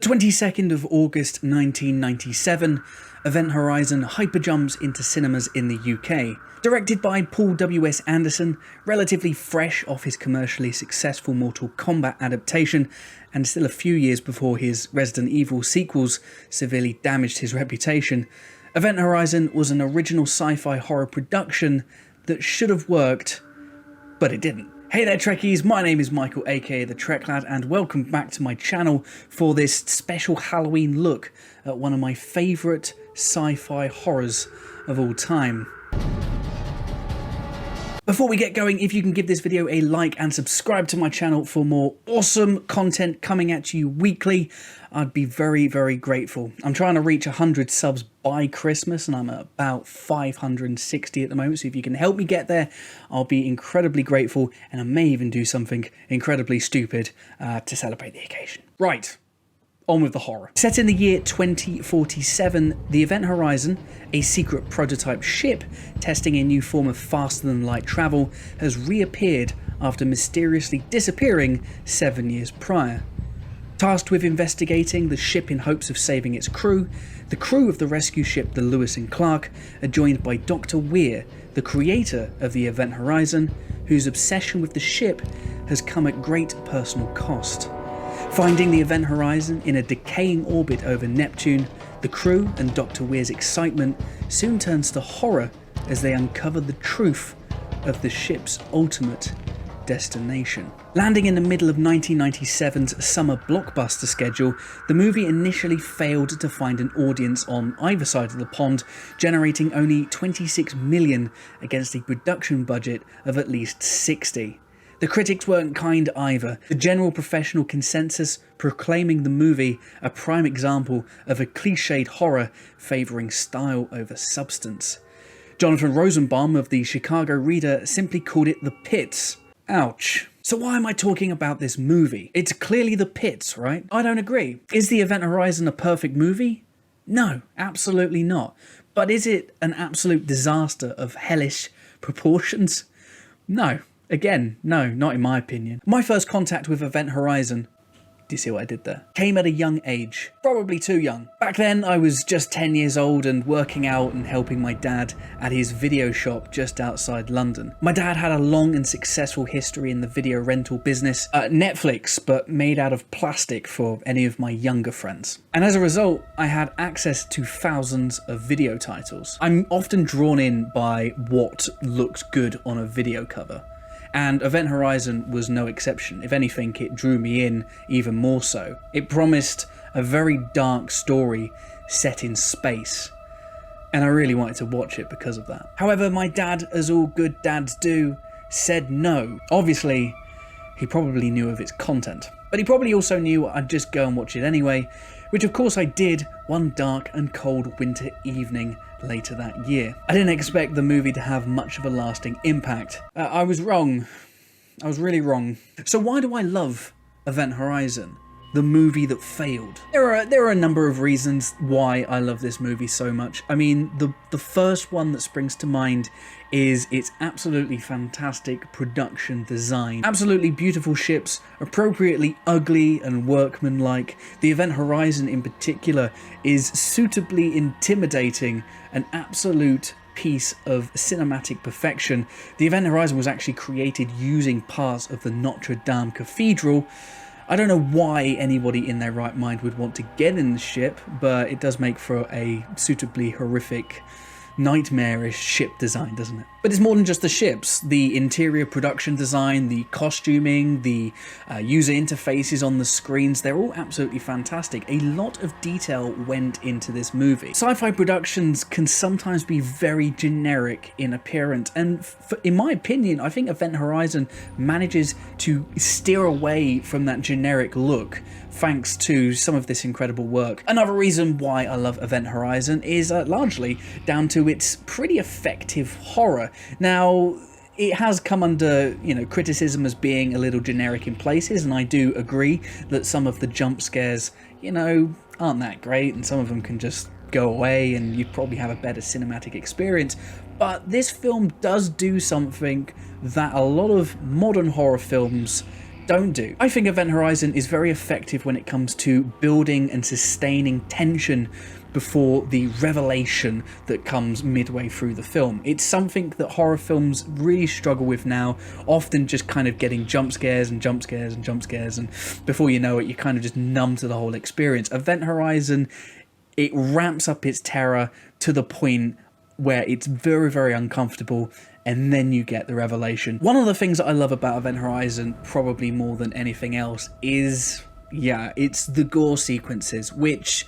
22nd of August 1997, Event Horizon hyperjumps into cinemas in the UK. Directed by Paul W.S. Anderson, relatively fresh off his commercially successful Mortal Kombat adaptation, and still a few years before his Resident Evil sequels severely damaged his reputation, Event Horizon was an original sci-fi horror production that should have worked, but it didn't. Hey there Trekkies, my name is Michael aka the TrekLad and welcome back to my channel for this special Halloween look at one of my favourite sci-fi horrors of all time. Before we get going, if you can give this video a like and subscribe to my channel for more awesome content coming at you weekly, I'd be very, very grateful. I'm trying to reach 100 subs by Christmas and I'm at about 560 at the moment, so if you can help me get there, I'll be incredibly grateful, and I may even do something incredibly stupid to celebrate the occasion. Right. On with the horror. Set in the year 2047, the Event Horizon, a secret prototype ship testing a new form of faster-than-light travel, has reappeared after mysteriously disappearing 7 years prior. Tasked with investigating the ship in hopes of saving its crew, the crew of the rescue ship the Lewis and Clark are joined by Dr. Weir, the creator of the Event Horizon, whose obsession with the ship has come at great personal cost. Finding the Event Horizon in a decaying orbit over Neptune, the crew and Dr. Weir's excitement soon turns to horror as they uncover the truth of the ship's ultimate destination. Landing in the middle of 1997's summer blockbuster schedule, the movie initially failed to find an audience on either side of the pond, generating only $26 million against a production budget of at least $60. The critics weren't kind either, the general professional consensus proclaiming the movie a prime example of a cliched horror favouring style over substance. Jonathan Rosenbaum of the Chicago Reader simply called it the pits. Ouch. So why am I talking about this movie? It's clearly the pits, right? I don't agree. Is the Event Horizon a perfect movie? No, absolutely not. But is it an absolute disaster of hellish proportions? No. Again, no, not in my opinion. My first contact with Event Horizon, do you see what I did there? Came at a young age, probably too young. Back then I was just 10 years old and working out and helping my dad at his video shop just outside London. My dad had a long and successful history in the video rental business, Netflix, but made out of plastic for any of my younger friends. And as a result, I had access to thousands of video titles. I'm often drawn in by what looks good on a video cover. And Event Horizon was no exception. If anything, it drew me in even more so. It promised a very dark story set in space, and I really wanted to watch it because of that. However, my dad, as all good dads do, said no. Obviously, he probably knew of its content, but he probably also knew I'd just go and watch it anyway, which of course I did one dark and cold winter evening later that year. I didn't expect the movie to have much of a lasting impact. I was wrong. I was really wrong. So why do I love Event Horizon? The movie that failed. There are a number of reasons why I love this movie so much. I mean, the first one that springs to mind is its absolutely fantastic production design. Absolutely beautiful ships, appropriately ugly and workmanlike. The Event Horizon in particular is suitably intimidating, an absolute piece of cinematic perfection. The Event Horizon was actually created using parts of the Notre Dame Cathedral. I don't know why anybody in their right mind would want to get in the ship, but it does make for a suitably horrific, nightmarish ship design, doesn't it? But it's more than just the ships. The interior production design, the costuming, the user interfaces on the screens, they're all absolutely fantastic. A lot of detail went into this movie. Sci-fi productions can sometimes be very generic in appearance, and in my opinion, I think Event Horizon manages to steer away from that generic look thanks to some of this incredible work. Another reason why I love Event Horizon is largely down to its pretty effective horror. Now, it has come under, criticism as being a little generic in places, and I do agree that some of the jump scares, aren't that great, and some of them can just go away and you'd probably have a better cinematic experience. But this film does do something that a lot of modern horror films don't do. I think Event Horizon is very effective when it comes to building and sustaining tension before the revelation that comes midway through the film. It's something that horror films really struggle with now, often just kind of getting jump scares and jump scares and jump scares, and before you know it, you're kind of just numb to the whole experience. Event Horizon, it ramps up its terror to the point where it's very, very uncomfortable, and then you get the revelation. One of the things that I love about Event Horizon, probably more than anything else, is, yeah, it's the gore sequences, which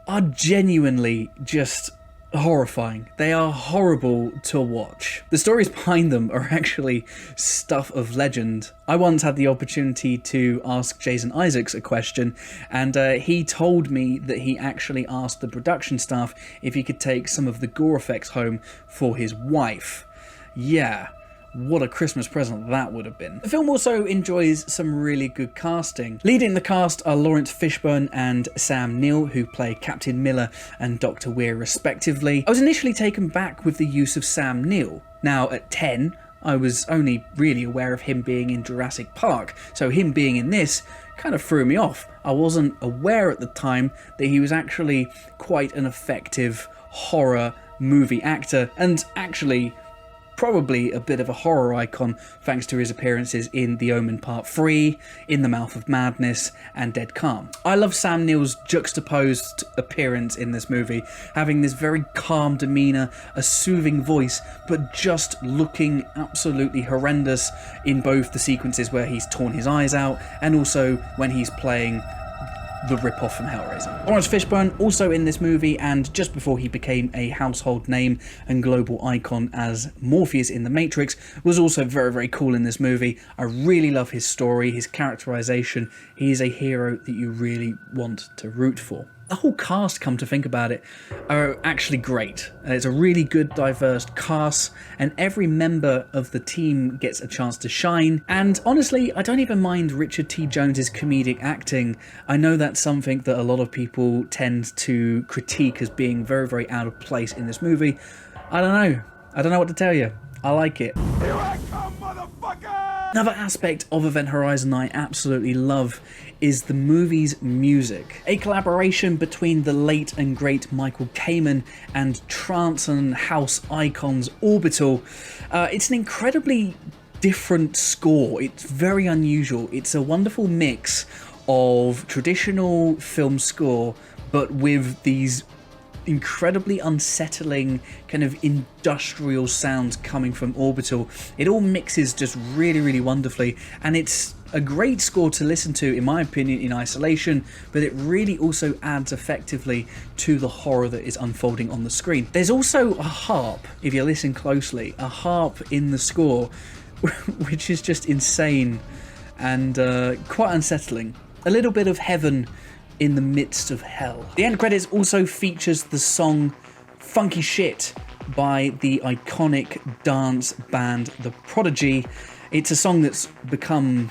are genuinely just horrifying. They are horrible to watch. The stories behind them are actually stuff of legend. I once had the opportunity to ask Jason Isaacs a question, and he told me that he actually asked the production staff if he could take some of the gore effects home for his wife. Yeah, what a Christmas present that would have been. The film also enjoys some really good casting. Leading the cast are Lawrence Fishburne and Sam Neill, who play Captain Miller and Dr. Weir respectively. I was initially taken back with the use of Sam Neill. Now, at 10, I was only really aware of him being in Jurassic Park, so him being in this kind of threw me off. I wasn't aware at the time that he was actually quite an effective horror movie actor, and actually probably a bit of a horror icon thanks to his appearances in The Omen Part 3, In the Mouth of Madness, and Dead Calm. I love Sam Neill's juxtaposed appearance in this movie, having this very calm demeanour, a soothing voice, but just looking absolutely horrendous in both the sequences where he's torn his eyes out and also when he's playing the rip-off from Hellraiser. Lawrence Fishburne also in this movie, and just before he became a household name and global icon as Morpheus in The Matrix, was also very, very cool in this movie. I really love his story, his characterization. He is a hero that you really want to root for. The whole cast, come to think about it, are actually great. It's a really good, diverse cast, and every member of the team gets a chance to shine. And honestly, I don't even mind Richard T. Jones's comedic acting. I know that's something that a lot of people tend to critique as being very, very out of place in this movie. I don't know. I don't know what to tell you. I like it. Here I come, motherfucker! Another aspect of Event Horizon I absolutely love is the movie's music. A collaboration between the late and great Michael Kamen and trance and house icons Orbital. It's an incredibly different score. It's very unusual. It's a wonderful mix of traditional film score, but with these incredibly unsettling kind of industrial sounds coming from Orbital. It all mixes just really, really wonderfully, and it's a great score to listen to, in my opinion, in isolation, but it really also adds effectively to the horror that is unfolding on the screen. There's also a harp, if you listen closely, a harp in the score, which is just insane and quite unsettling. A little bit of heaven in the midst of hell. The end credits also features the song Funky Shit by the iconic dance band The Prodigy. It's a song that's become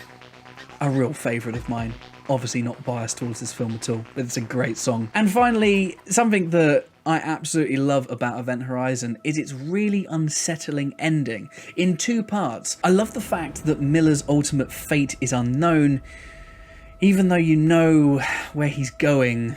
a real favourite of mine. Obviously not biased towards this film at all, but it's a great song. And finally, something that I absolutely love about Event Horizon is its really unsettling ending in two parts. I love the fact that Miller's ultimate fate is unknown, even though you know where he's going,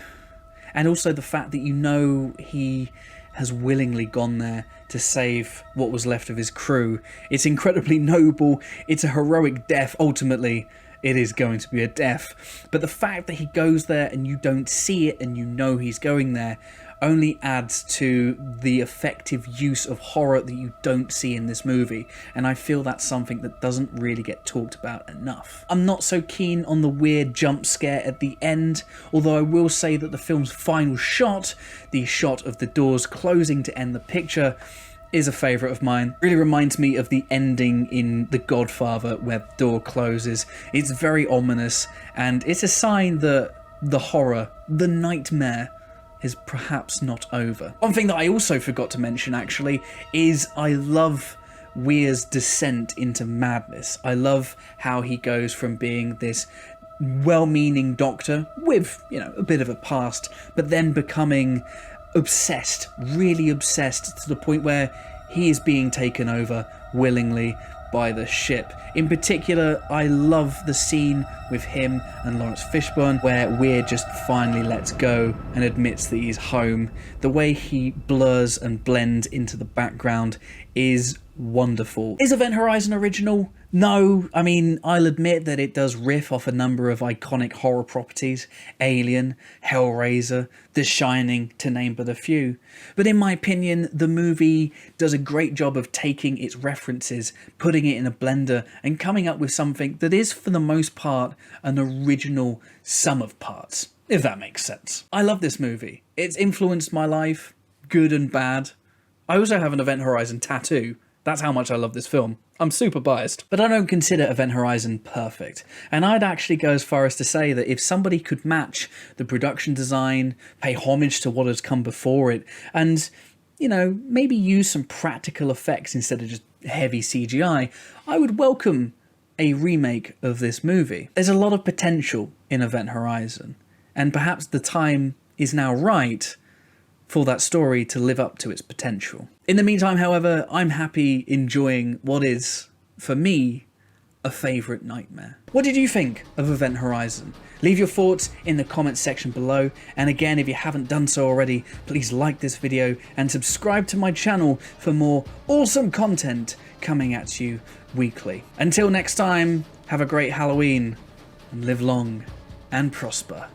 and also the fact that you know he has willingly gone there to save what was left of his crew. It's incredibly noble, it's a heroic death. Ultimately, it is going to be a death, but the fact that he goes there and you don't see it and you know he's going there only adds to the effective use of horror that you don't see in this movie, and I feel that's something that doesn't really get talked about enough. I'm not so keen on the weird jump scare at the end, although I will say that the film's final shot, the shot of the doors closing to end the picture, is a favourite of mine. Really reminds me of the ending in The Godfather where the door closes. It's very ominous, and it's a sign that the horror, the nightmare, is perhaps not over. One thing that I also forgot to mention actually is I love Weir's descent into madness. I love how he goes from being this well-meaning doctor with, you know, a bit of a past, but then becoming obsessed, really obsessed, to the point where he is being taken over willingly by the ship. In particular, I love the scene with him and Lawrence Fishburne where Weir just finally lets go and admits that he's home. The way he blurs and blends into the background is wonderful. Is Event Horizon original? No. I mean, I'll admit that it does riff off a number of iconic horror properties, Alien, Hellraiser, The Shining, to name but a few. But in my opinion, the movie does a great job of taking its references, putting it in a blender, and coming up with something that is, for the most part, an original sum of parts, if that makes sense. I love this movie. It's influenced my life, good and bad. I also have an Event Horizon tattoo. That's how much I love this film. I'm super biased. But I don't consider Event Horizon perfect. And I'd actually go as far as to say that if somebody could match the production design, pay homage to what has come before it, and, you know, maybe use some practical effects instead of just heavy CGI, I would welcome a remake of this movie. There's a lot of potential in Event Horizon, and perhaps the time is now right for that story to live up to its potential. In the meantime, however, I'm happy enjoying what is, for me, a favourite nightmare. What did you think of Event Horizon? Leave your thoughts in the comments section below, and again, if you haven't done so already, please like this video and subscribe to my channel for more awesome content coming at you weekly. Until next time, have a great Halloween and live long and prosper.